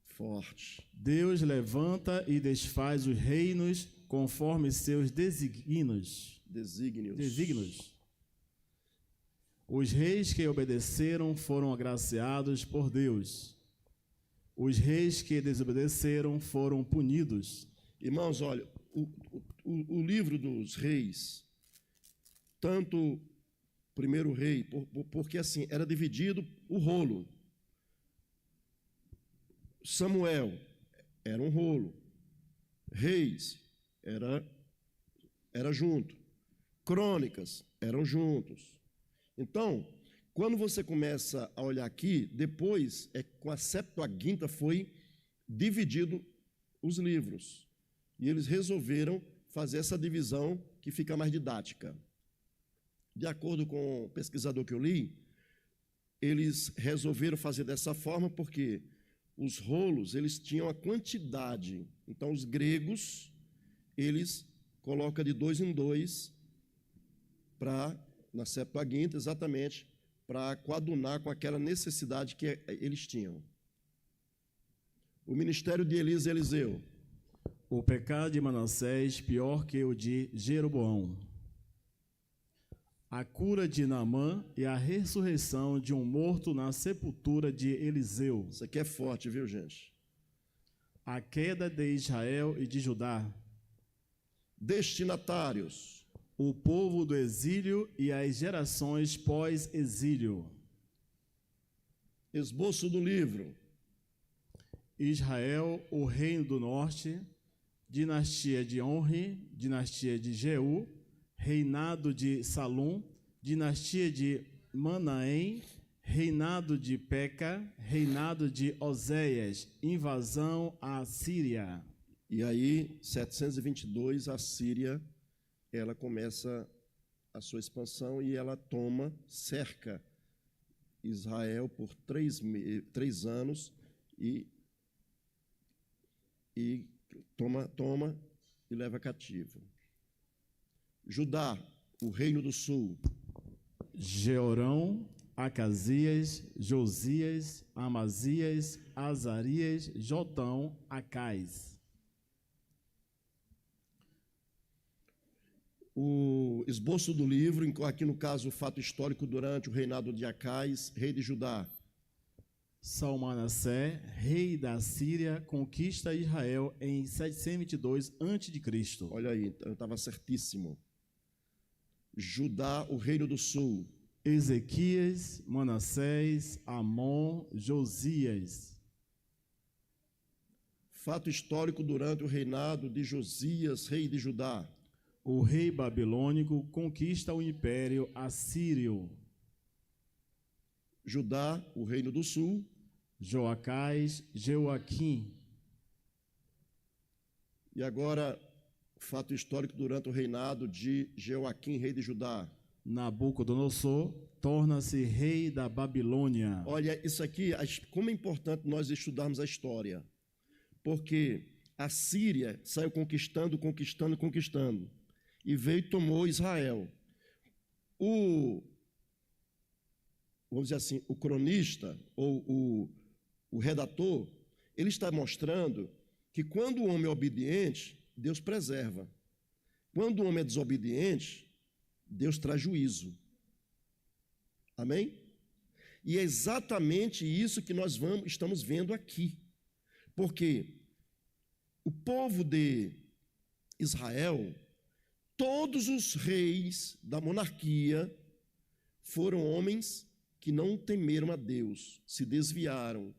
Forte. Deus levanta e desfaz os reinos conforme seus desígnios. Os reis que obedeceram foram agraciados por Deus. Os reis que desobedeceram foram punidos. Irmãos, olha, o livro dos reis, tanto primeiro rei, porque assim, era dividido o rolo. Samuel era um rolo. Reis era junto. Crônicas eram juntos. Então, quando você começa a olhar aqui, depois, com a Septuaginta foi dividido os livros. E eles resolveram fazer essa divisão que fica mais didática. De acordo com o pesquisador que eu li, eles resolveram fazer dessa forma porque os rolos, eles tinham a quantidade. Então, os gregos, eles colocam de 2 em 2 na Septuaginta, exatamente para coadunar com aquela necessidade que eles tinham. O ministério de Elias e Eliseu. O pecado de Manassés pior que o de Jeroboão. A cura de Naamã e a ressurreição de um morto na sepultura de Eliseu. Isso aqui é forte, viu, gente? A queda de Israel e de Judá. Destinatários. O povo do exílio e as gerações pós-exílio. Esboço do livro. Israel, o reino do norte, dinastia de Onri, dinastia de Jeú, reinado de Salum, dinastia de Manaém, reinado de Peca, reinado de Oséias, invasão à Síria. E aí, 722, a Síria, ela começa a sua expansão e ela cerca Israel por 3 anos e toma e leva cativo. Judá, o reino do sul. Jeorão, Acasias, Josias, Amazias, Azarias, Jotão, Acais. O esboço do livro, aqui no caso o fato histórico durante o reinado de Acais, rei de Judá. Salmanassé, rei da Síria, conquista Israel em 722 a.C. Olha aí, eu estava certíssimo. Judá, o reino do sul. Ezequias, Manassés, Amon, Josias. Fato histórico durante o reinado de Josias, rei de Judá. O rei babilônico conquista o império assírio. Judá, o reino do sul. Joacás, Jeoaquim. E agora, fato histórico durante o reinado de Jeoaquim, rei de Judá. Nabucodonosor torna-se rei da Babilônia. Olha, isso aqui, como é importante nós estudarmos a história. Porque a Síria saiu conquistando, e veio e tomou Israel. Vamos dizer assim, o cronista, ou o redator, ele está mostrando que quando o homem é obediente, Deus preserva. Quando o homem é desobediente, Deus traz juízo. Amém? E é exatamente isso que nós estamos vendo aqui. Porque o povo de Israel, todos os reis da monarquia foram homens que não temeram a Deus, se desviaram,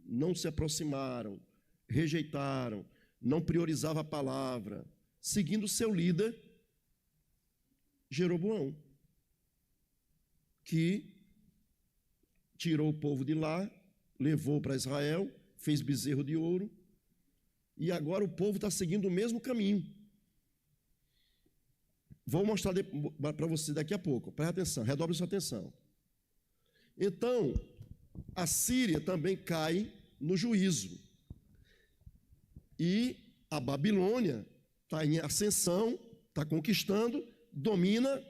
não se aproximaram, rejeitaram, não priorizavam a palavra, seguindo seu líder, Jeroboão, que tirou o povo de lá, levou para Israel, fez bezerro de ouro, e agora o povo está seguindo o mesmo caminho. Vou mostrar para você daqui a pouco. Presta atenção, redobre sua atenção. Então, a Síria também cai no juízo. E a Babilônia está em ascensão, está conquistando, domina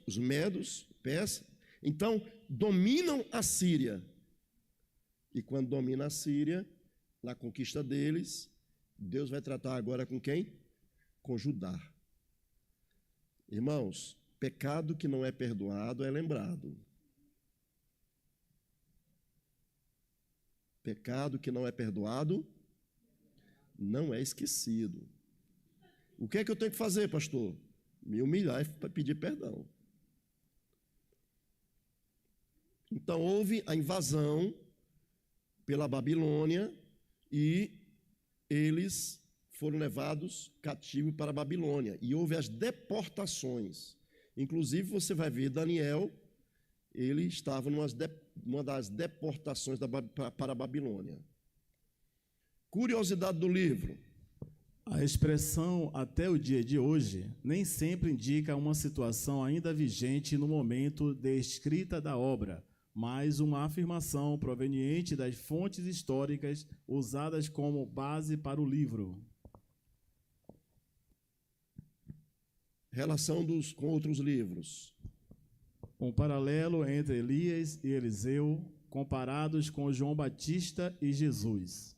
os medos, Pérsia. Então, dominam a Síria. E quando domina a Síria, na conquista deles, Deus vai tratar agora com quem? Com Judá. Irmãos, pecado que não é perdoado é lembrado. Pecado que não é perdoado não é esquecido. O que é que eu tenho que fazer, pastor? Me humilhar para pedir perdão. Então, houve a invasão pela Babilônia e eles foram levados cativos para a Babilônia. E houve as deportações. Inclusive, você vai ver Daniel, ele estava numa das deportações para a Babilônia. Curiosidade do livro. A expressão até o dia de hoje nem sempre indica uma situação ainda vigente no momento de escrita da obra, mas uma afirmação proveniente das fontes históricas usadas como base para o livro. Relação com outros livros. Um paralelo entre Elias e Eliseu, comparados com João Batista e Jesus.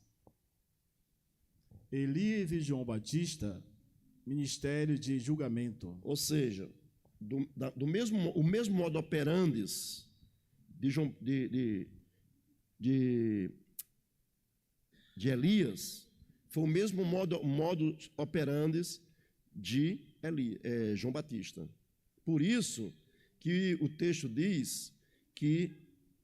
Elias e João Batista, ministério de julgamento. Ou seja, o mesmo modo operandis de Elias foi o mesmo modo operandis de João Batista. Por isso que o texto diz que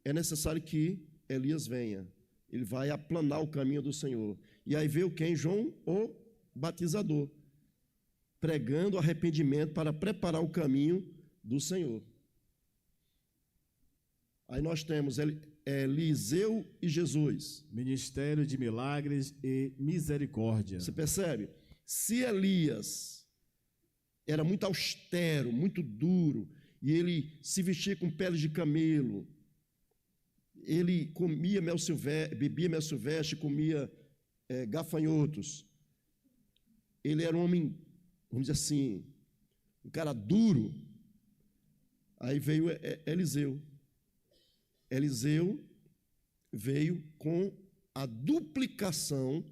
é necessário que Elias venha. Ele vai aplanar o caminho do Senhor. E aí veio quem? João, o batizador, pregando arrependimento para preparar o caminho do Senhor. Aí nós temos Eliseu e Jesus. Ministério de milagres e misericórdia. Você percebe? Se Elias era muito austero, muito duro, e ele se vestia com pele de camelo, ele comia mel silvestre, bebia mel silvestre, comia gafanhotos. Ele era um homem, vamos dizer assim, um cara duro. Aí veio Eliseu. Eliseu veio com a duplicação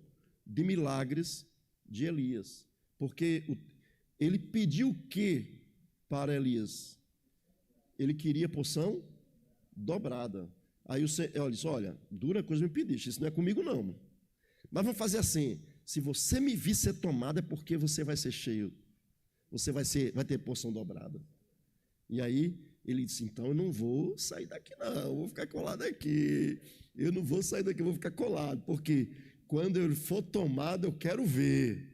de milagres de Elias. Porque ele pediu o que para Elias? Ele queria porção dobrada. Aí o Senhor disse, olha, dura coisa me pediste, isso não é comigo não. Mas vamos fazer assim, se você me vir ser tomado é porque você vai ser cheio, você vai ter porção dobrada. E aí ele disse, então eu não vou sair daqui não, eu vou ficar colado aqui, eu não vou sair daqui, eu vou ficar colado, porque quando eu for tomado eu quero ver.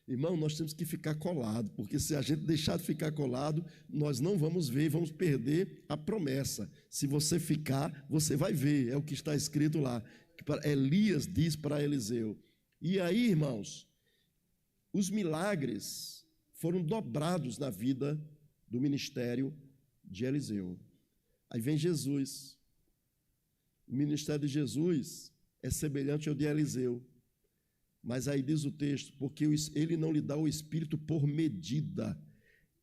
Irmão, nós temos que ficar colado, porque se a gente deixar de ficar colado, nós não vamos ver, vamos perder a promessa. Se você ficar, você vai ver, é o que está escrito lá. Elias diz para Eliseu. E aí, irmãos, os milagres foram dobrados na vida do ministério de Eliseu. Aí vem Jesus. O ministério de Jesus é semelhante ao de Eliseu. Mas aí diz o texto, porque ele não lhe dá o Espírito por medida.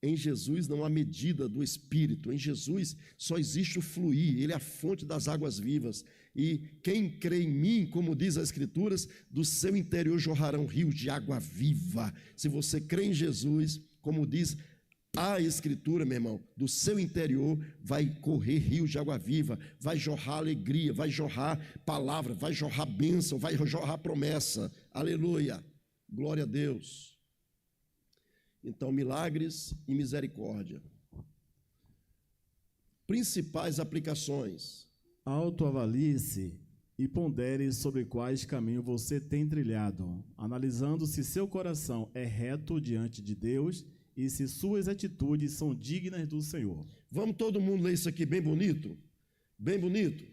Em Jesus não há medida do Espírito. Em Jesus só existe o fluir, ele é a fonte das águas vivas. E quem crê em mim, como diz as Escrituras, do seu interior jorrarão rios de água viva. Se você crê em Jesus, como diz a Escritura, meu irmão, do seu interior vai correr rios de água viva, vai jorrar alegria, vai jorrar palavra, vai jorrar bênção, vai jorrar promessa. Aleluia, glória a Deus. Então, milagres e misericórdia. Principais aplicações. Autoavalie-se e pondere sobre quais caminhos você tem trilhado, analisando se seu coração é reto diante de Deus e se suas atitudes são dignas do Senhor. Vamos todo mundo ler isso aqui bem bonito? Bem bonito.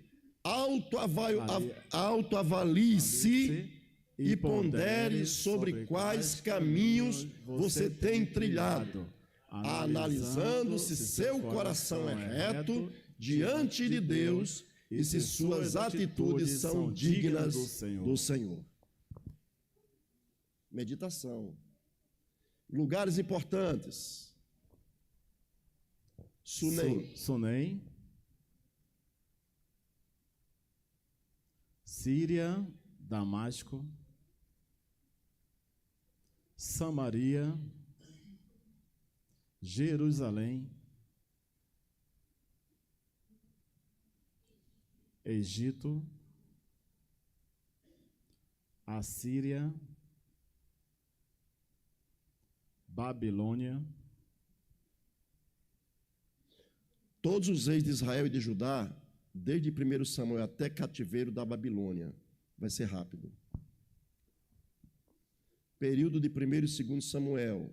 Autoavalie-se e pondere sobre quais caminhos você tem trilhado, analisando se seu coração é reto diante de Deus e se suas atitudes são dignas do Senhor. Meditação. Lugares importantes. Sunem, Síria, Damasco, Samaria, Jerusalém, Egito, Assíria, Babilônia. Todos os reis de Israel e de Judá, desde 1 Samuel até cativeiro da Babilônia. Vai ser rápido. Período de 1 e 2 Samuel.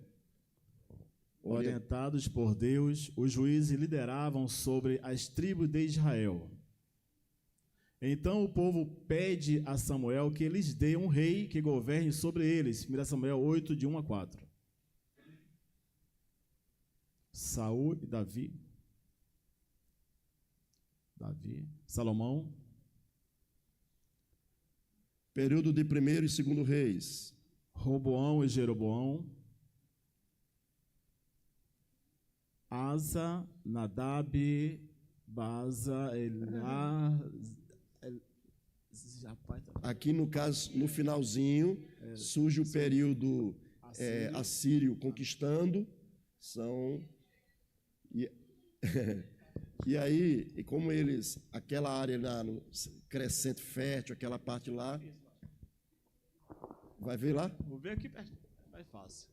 Orientados por Deus, os juízes lideravam sobre as tribos de Israel. Então o povo pede a Samuel que lhes dê um rei que governe sobre eles. 1 Samuel 8, de 1 a 4. Saul e Davi Davi. Salomão. Período de 1º e 2º reis. Roboão e Jeroboão. Asa, Nadab, Baasa, Aqui no caso, no finalzinho, surge o período assírio conquistando. E aí, e como eles, aquela área lá no crescente fértil, aquela parte lá, vai ver lá? Vou ver aqui perto, mais fácil.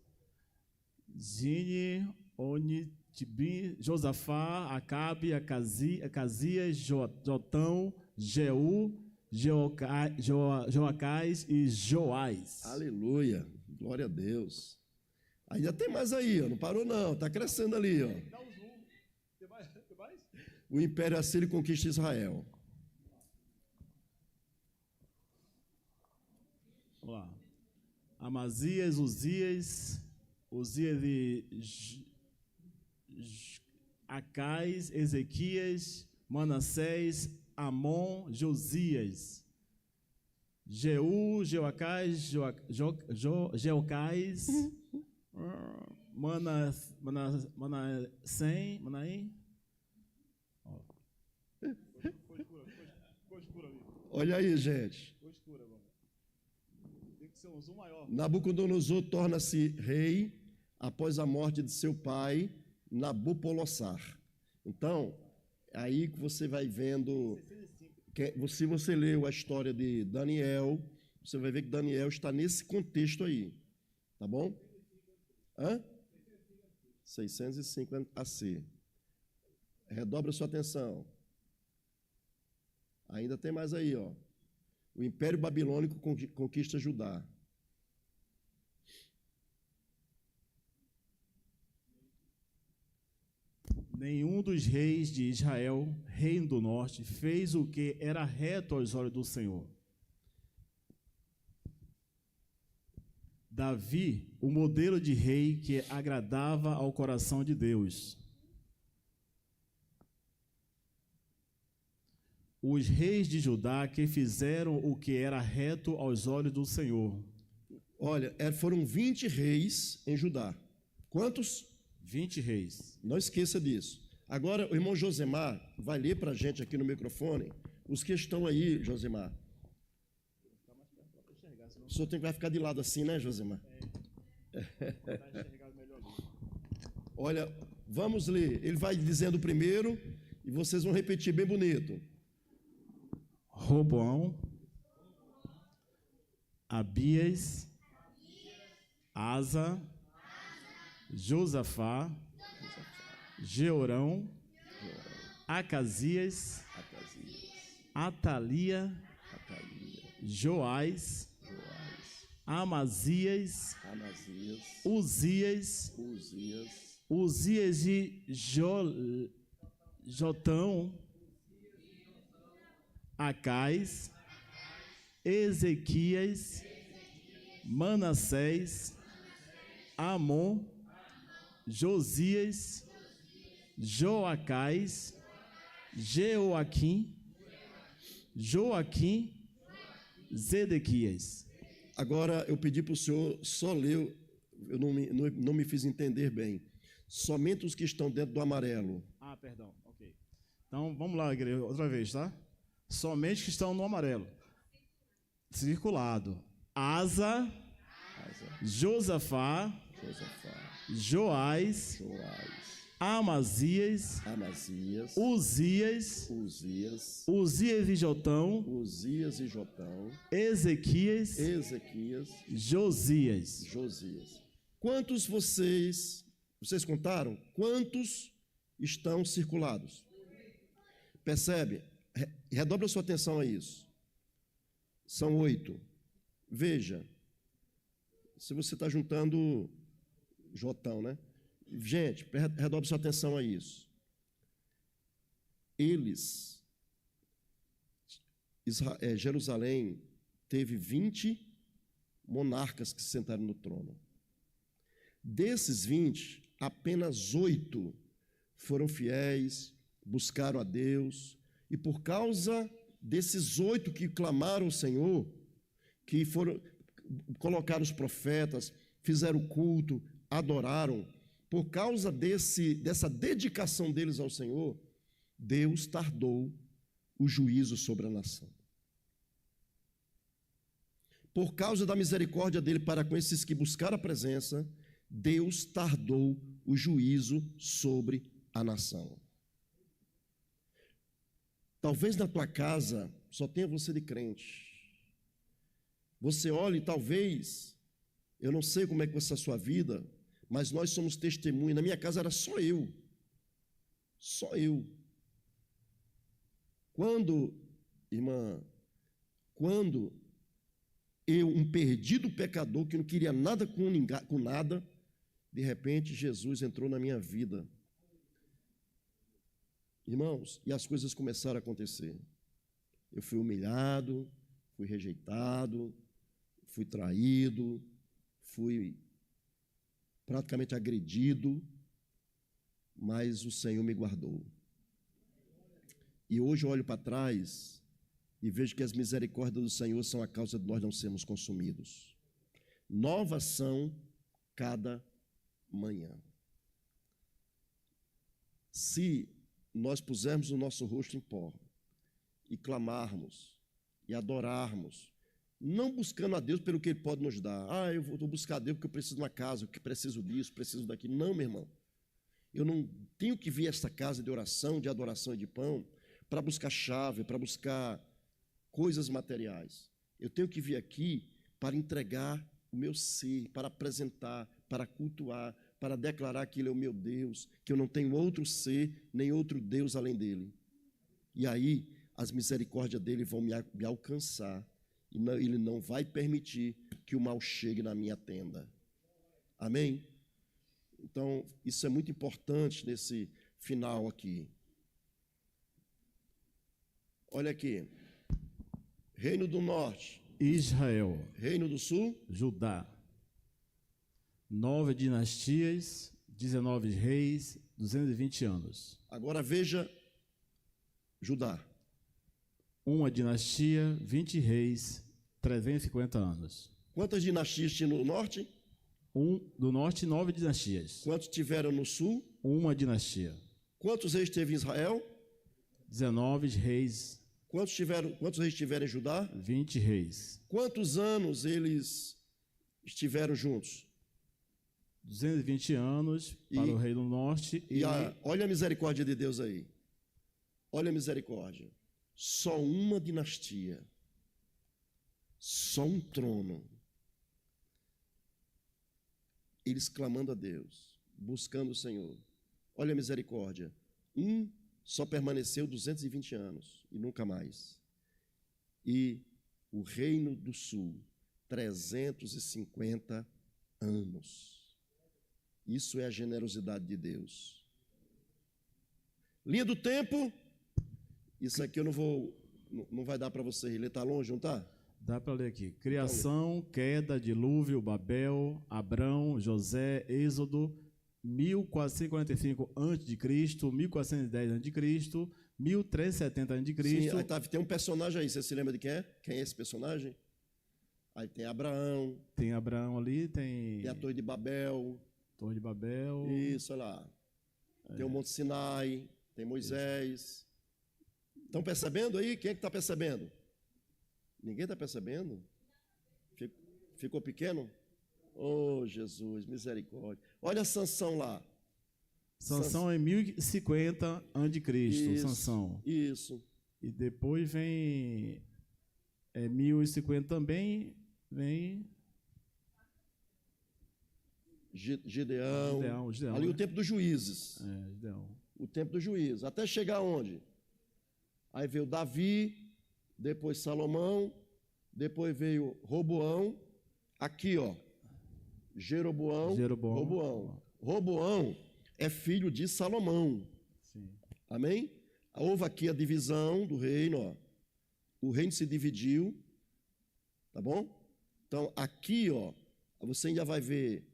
Zine, Oni, Tibi, Josafá, Acabe, Acasias, Jotão, Jeú, Joacás e Joás. Aleluia, glória a Deus. Ainda tem mais aí, ó, não parou não, está crescendo ali, ó. Dá um zoom. Tem mais? O Império Assírio conquista Israel. Vamos lá. Amazias, Uzias de Acais, Ezequias, Manassés, Amon, Josias, Jeú, Jeoacás, Jeocás, Manaém. Olha aí, gente. Tem que ser um zoom maior. Nabucodonosor torna-se rei após a morte de seu pai, Nabopolassar. Então, aí que você vai vendo, se você leu a história de Daniel, você vai ver que Daniel está nesse contexto aí, tá bom? 605 AC. Redobra sua atenção. Ainda tem mais aí, ó. O Império Babilônico conquista Judá. Nenhum dos reis de Israel, reino do norte, fez o que era reto aos olhos do Senhor. Davi, o modelo de rei que agradava ao coração de Deus. Os reis de Judá que fizeram o que era reto aos olhos do Senhor. Olha, foram 20 reis em Judá. Quantos? 20 reis. Não esqueça disso. Agora, o irmão Josemar vai ler para a gente aqui no microfone os que estão aí, Josemar. O senhor vai ficar de lado assim, né, Josemar? Olha, vamos ler. Ele vai dizendo primeiro e vocês vão repetir bem bonito. Roboão, Abias, Asa, Josafá, Jeorão, Acasias, Atalia, Joás, Amazias, Uzias de Jotão, Acais, Ezequias, Manassés, Amon, Josias, Joacás, Joaquim, Zedequias. Agora, eu pedi para o senhor só ler, eu não me fiz entender bem. Somente os que estão dentro do amarelo. Ah, perdão, ok. Então, vamos lá, igreja, outra vez, tá? Somente que estão no amarelo. Circulado. Asa, Josafá, Joás, Amazias, Uzias e Jotão, Ezequias, Josias. Quantos vocês contaram? Quantos estão circulados? Percebe? Redobra sua atenção a isso. São 8. Veja, se você está juntando Jotão, né? Gente, redobre sua atenção a isso. Jerusalém teve 20 monarcas que se sentaram no trono. Desses 20, apenas 8 foram fiéis, buscaram a Deus E por causa desses 8 que clamaram ao Senhor, que foram, colocaram os profetas, fizeram culto, adoraram, por causa dessa dedicação deles ao Senhor, Deus tardou o juízo sobre a nação. Por causa da misericórdia dele para com esses que buscaram a presença, Deus tardou o juízo sobre a nação. Talvez na tua casa só tenha você de crente. Você olhe, talvez, eu não sei como é que vai ser a sua vida, mas nós somos testemunhas. Na minha casa era só eu. Só eu. Quando, irmã, quando eu, um perdido pecador, que não queria nada com nada, de repente Jesus entrou na minha vida. Irmãos, e as coisas começaram a acontecer. Eu fui humilhado, fui rejeitado, fui traído, fui praticamente agredido, mas o Senhor me guardou. E hoje eu olho para trás e vejo que as misericórdias do Senhor são a causa de nós não sermos consumidos. Novas são cada manhã. Se nós pusermos o nosso rosto em pó e clamarmos e adorarmos, não buscando a Deus pelo que Ele pode nos dar. Eu vou buscar a Deus porque eu preciso de uma casa, porque preciso disso, preciso daquilo. Não, meu irmão. Eu não tenho que vir a esta casa de oração, de adoração e de pão para buscar chave, para buscar coisas materiais. Eu tenho que vir aqui para entregar o meu ser, para apresentar, para cultuar, para declarar que Ele é o meu Deus, que eu não tenho outro ser, nem outro Deus além dEle. E aí, as misericórdias dEle vão me alcançar, e não, Ele não vai permitir que o mal chegue na minha tenda. Amém? Então, isso é muito importante nesse final aqui. Olha aqui. Reino do Norte. Israel. Reino do Sul. Judá. 9 dinastias, 19 reis, 220 anos. Agora veja Judá. Uma dinastia, 20 reis, 350 anos. Quantas dinastias tinha no norte? Do norte, 9 dinastias. Quantos tiveram no sul? Uma dinastia. Quantos reis teve em Israel? 19 reis. Quantos reis tiveram em Judá? 20 reis. Quantos anos eles estiveram juntos? 220 anos para o rei do norte. Olha a misericórdia de Deus aí. Olha a misericórdia. Só uma dinastia. Só um trono. Eles clamando a Deus, buscando o Senhor. Olha a misericórdia. Um só permaneceu 220 anos e nunca mais. E o reino do sul, 350 anos. Isso é a generosidade de Deus. Linha do tempo. Isso aqui eu não vai dar para você ler, está longe, não está? Dá para ler aqui. Criação, queda, dilúvio, Babel, Abrão, José, Êxodo, 1445 a.C., 1410 a.C., 1370 a.C. Sim, aí tem um personagem aí, você se lembra de quem é? Quem é esse personagem? Aí tem Abraão. Tem Abraão ali, tem a Torre de Babel. Torre de Babel. Isso, olha lá. Tem o Monte Sinai, tem Moisés. Estão percebendo aí? Quem é que está percebendo? Ninguém está percebendo? Ficou pequeno? Oh, Jesus, misericórdia. Olha Sansão lá. Sansão é 1050 a.C., Sansão. Isso. E depois vem 1050 também, vem Gideão. Ali né? o tempo dos juízes. Gideão. O tempo dos juízes. Até chegar onde? Aí veio Davi, depois Salomão, depois veio Roboão. Aqui, ó. Jeroboão. Roboão é filho de Salomão. Sim. Amém? Houve aqui a divisão do reino, ó. O reino se dividiu, tá bom? Então, aqui, ó, você ainda vai ver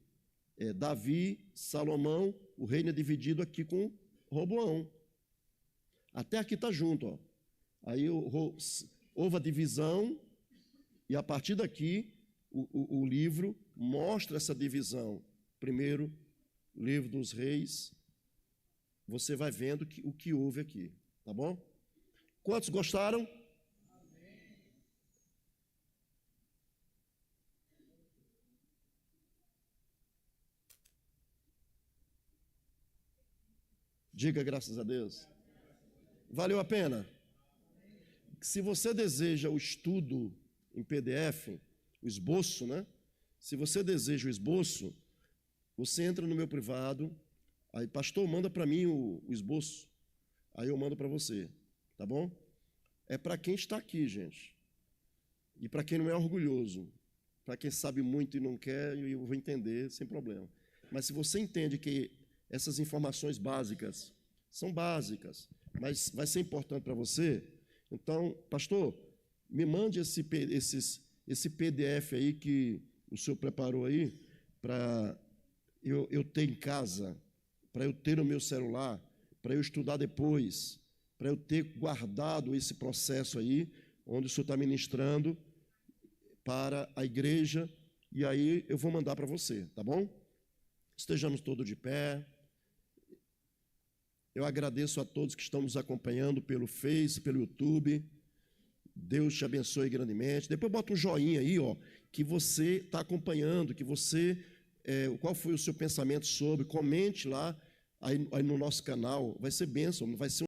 Davi, Salomão, o reino é dividido aqui com Roboão. Até aqui está junto, ó. Aí houve a divisão, e a partir daqui o livro mostra essa divisão. Primeiro, livro dos reis, você vai vendo o que houve aqui, tá bom? Quantos gostaram? Diga graças a Deus. Valeu a pena? Se você deseja o estudo em PDF, o esboço, né? Se você deseja o esboço, você entra no meu privado, aí, pastor, manda para mim o esboço, aí eu mando para você, tá bom? É para quem está aqui, gente, e para quem não é orgulhoso, para quem sabe muito e não quer, eu vou entender sem problema. Mas se você entende que essas informações básicas são básicas, mas vai ser importante para você, então, pastor, me mande esse PDF aí que o senhor preparou aí, para eu ter em casa, para eu ter no meu celular, para eu estudar depois, para eu ter guardado esse processo aí, onde o senhor está ministrando para a igreja, e aí eu vou mandar para você, tá bom? Estejamos todos de pé. Eu agradeço a todos que estão nos acompanhando pelo Face, pelo YouTube. Deus te abençoe grandemente. Depois bota um joinha aí, ó, que você está acompanhando, que você, qual foi o seu pensamento sobre, comente lá aí no nosso canal. Vai ser bênção, vai ser